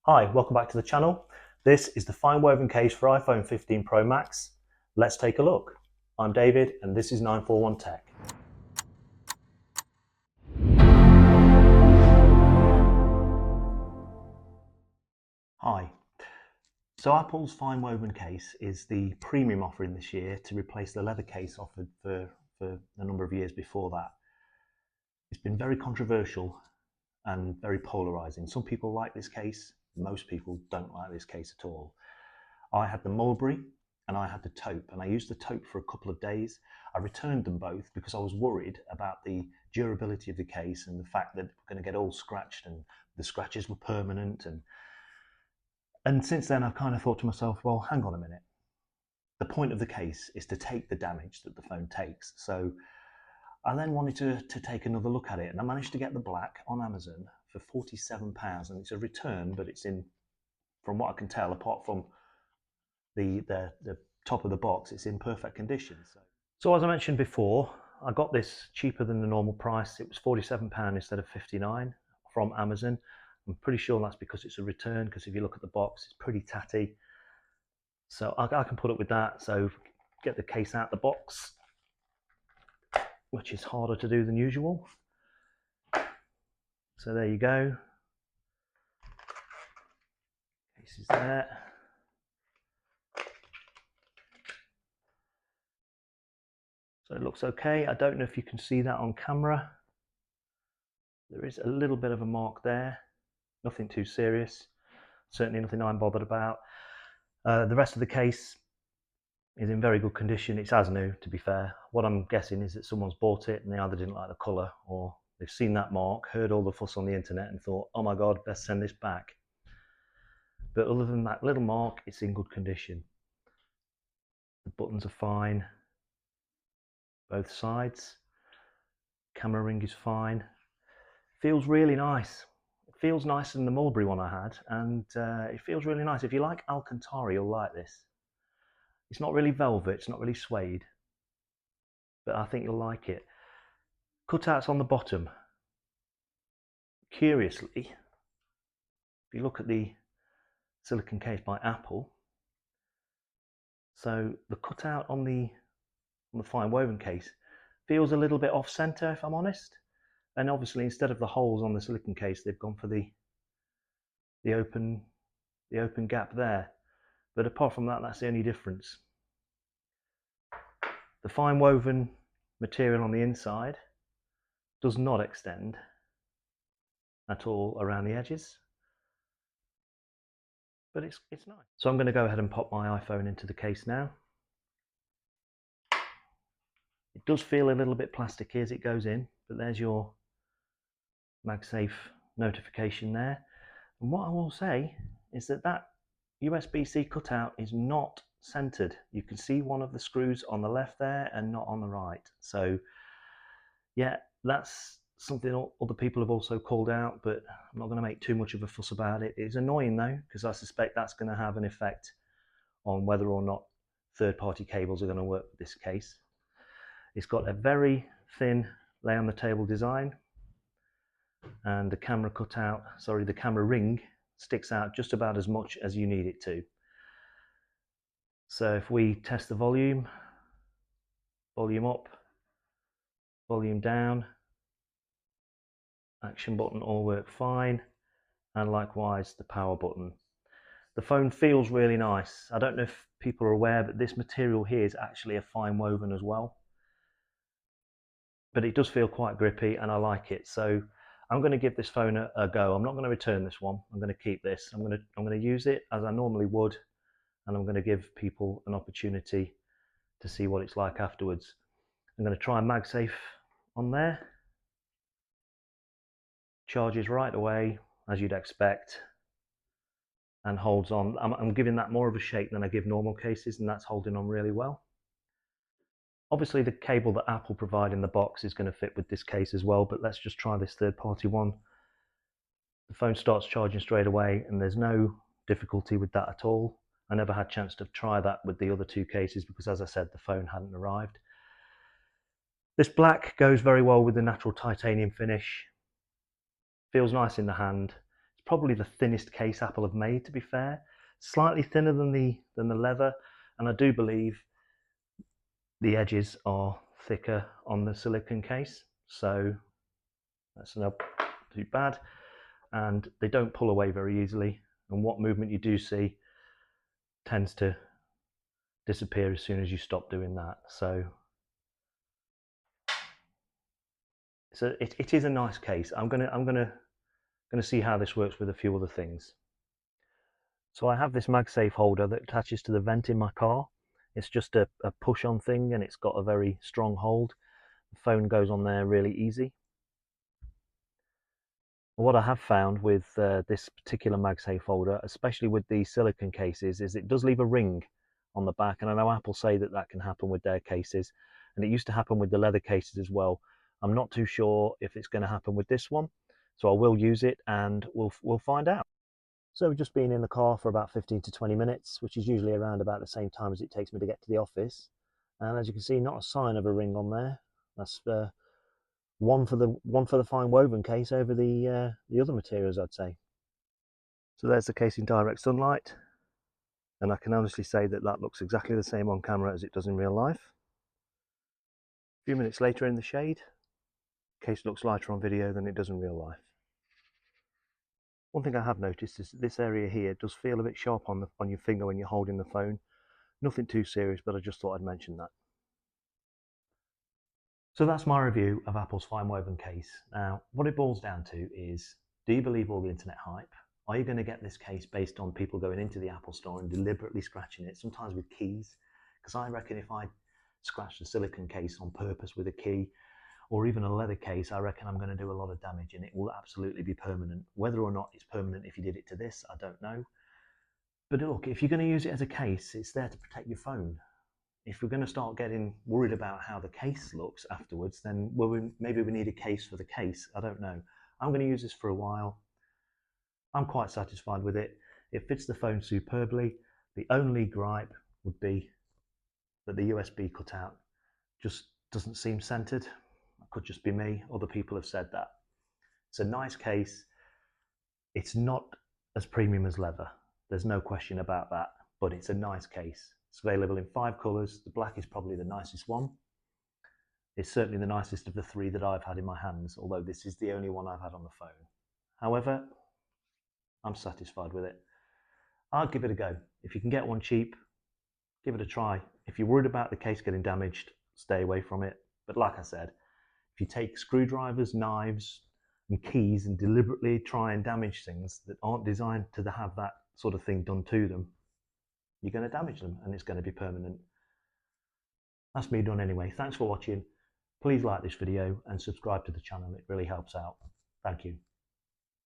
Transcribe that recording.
Hi, welcome back to the channel. This is the FineWoven case for iPhone 15 Pro Max. Let's take a look. I'm David and this is 941 Tech. Hi. So Apple's FineWoven case is the premium offering this year to replace the leather case offered for a number of years before that. It's been very controversial and very polarizing. Some people like this case, most people don't like this case at all. I had the mulberry and I had the taupe, and I used the taupe for a couple of days. I returned them both because I was worried about the durability of the case and the fact that we're going to get all scratched and the scratches were permanent. And since then I've kind of thought to myself, well, hang on a minute. The point of the case is to take the damage that the phone takes. So I then wanted to take another look at it, and I managed to get the black on Amazon for £47, and it's a return, but it's in, from what I can tell, apart from the top of the box, it's in perfect condition. So as I mentioned before, I got this cheaper than the normal price. It was £47 instead of £59 from Amazon. I'm pretty sure that's because it's a return, because if you look at the box, it's pretty tatty. So I can put up with that. So get the case out the box, which is harder to do than usual. So there you go. Case is there. So it looks okay. I don't know if you can see that on camera. There is a little bit of a mark there. Nothing too serious. Certainly nothing I'm bothered about. The rest of the case is in very good condition. It's as new, to be fair. What I'm guessing is that someone's bought it and they either didn't like the colour, or they've seen that mark, heard all the fuss on the internet and thought, oh my god, best send this back. But other than that little mark, it's in good condition. The buttons are fine, both sides. Camera ring is fine. Feels really nice. It feels nicer than the mulberry one I had, and it feels really nice. If you like Alcantara, you'll like this. It's not really velvet, it's not really suede, but I think you'll like it. Cutouts on the bottom. Curiously, if you look at the silicone case by Apple, so the cutout on the FineWoven case feels a little bit off center, if I'm honest. And obviously, instead of the holes on the silicone case, they've gone for the open gap there. But apart from that, that's the only difference. The FineWoven material on the inside does not extend at all around the edges, but it's nice. So I'm going to go ahead and pop my iPhone into the case now. It does feel a little bit plasticky as it goes in, but there's your MagSafe notification there. And what I will say is that USB-C cutout is not centered. You can see one of the screws on the left there and not on the right. So yeah, that's something other people have also called out, but I'm not going to make too much of a fuss about it. It's annoying though, because I suspect that's going to have an effect on whether or not third-party cables are going to work with this case. It's got a very thin lay on the table design, and the camera the camera ring sticks out just about as much as you need it to. So if we test the volume up, volume down, action button all work fine, and likewise the power button. The phone feels really nice. I don't know if people are aware, but this material here is actually a FineWoven as well. But it does feel quite grippy and I like it. So I'm going to give this phone a go. I'm not going to return this one. I'm going to keep this. I'm going to use it as I normally would, and I'm going to give people an opportunity to see what it's like afterwards. I'm going to try MagSafe on there. Charges right away, as you'd expect, and holds on. I'm giving that more of a shake than I give normal cases, and that's holding on really well. Obviously the cable that Apple provide in the box is going to fit with this case as well, but let's just try this third-party one. The phone starts charging straight away and there's no difficulty with that at all. I never had a chance to try that with the other two cases because, as I said, the phone hadn't arrived. This black goes very well with the natural titanium finish. Feels nice in the hand. It's probably the thinnest case Apple have made, to be fair. Slightly thinner than the leather, and I do believe the edges are thicker on the silicone case, so that's not too bad. And they don't pull away very easily, and what movement you do see tends to disappear as soon as you stop doing that. So it is a nice case. I'm gonna see how this works with a few other things. So I have this MagSafe holder that attaches to the vent in my car. It's just a push-on thing, and it's got a very strong hold. The phone goes on there really easy. What I have found with this particular MagSafe holder, especially with the silicone cases, is it does leave a ring on the back, and I know Apple say that that can happen with their cases, and it used to happen with the leather cases as well. I'm not too sure if it's going to happen with this one, so I will use it and we'll find out. So we've just been in the car for about 15 to 20 minutes, which is usually around about the same time as it takes me to get to the office. And as you can see, not a sign of a ring on there. That's one for the FineWoven case over the other materials, I'd say. So there's the case in direct sunlight, and I can honestly say that that looks exactly the same on camera as it does in real life. A few minutes later in the shade, case looks lighter on video than it does in real life. One thing I have noticed is that this area here does feel a bit sharp on your finger when you're holding the phone. Nothing too serious, but I just thought I'd mention that. So that's my review of Apple's FineWoven case. Now, what it boils down to is, do you believe all the internet hype? Are you going to get this case based on people going into the Apple store and deliberately scratching it, sometimes with keys? Because I reckon if I scratch the silicone case on purpose with a key, or even a leather case, I reckon I'm going to do a lot of damage, and it will absolutely be permanent. Whether or not it's permanent if you did it to this, I don't know. But look, if you're going to use it as a case, it's there to protect your phone. If we're going to start getting worried about how the case looks afterwards, then maybe we need a case for the case. I don't know. I'm going to use this for a while. I'm quite satisfied with it. It fits the phone superbly. The only gripe would be that the USB cutout just doesn't seem centered. It could just be me. Other people have said that. It's a nice case. It's not as premium as leather. There's no question about that, but it's a nice case. It's available in 5 colours. The black is probably the nicest one. It's certainly the nicest of the 3 that I've had in my hands, although this is the only one I've had on the phone. However, I'm satisfied with it. I'll give it a go. If you can get one cheap, give it a try. If you're worried about the case getting damaged, stay away from it. But like I said, if you take screwdrivers, knives, and keys and deliberately try and damage things that aren't designed to have that sort of thing done to them, you're going to damage them, and it's going to be permanent. That's me done anyway. Thanks for watching. Please like this video and subscribe to the channel. It really helps out. Thank you.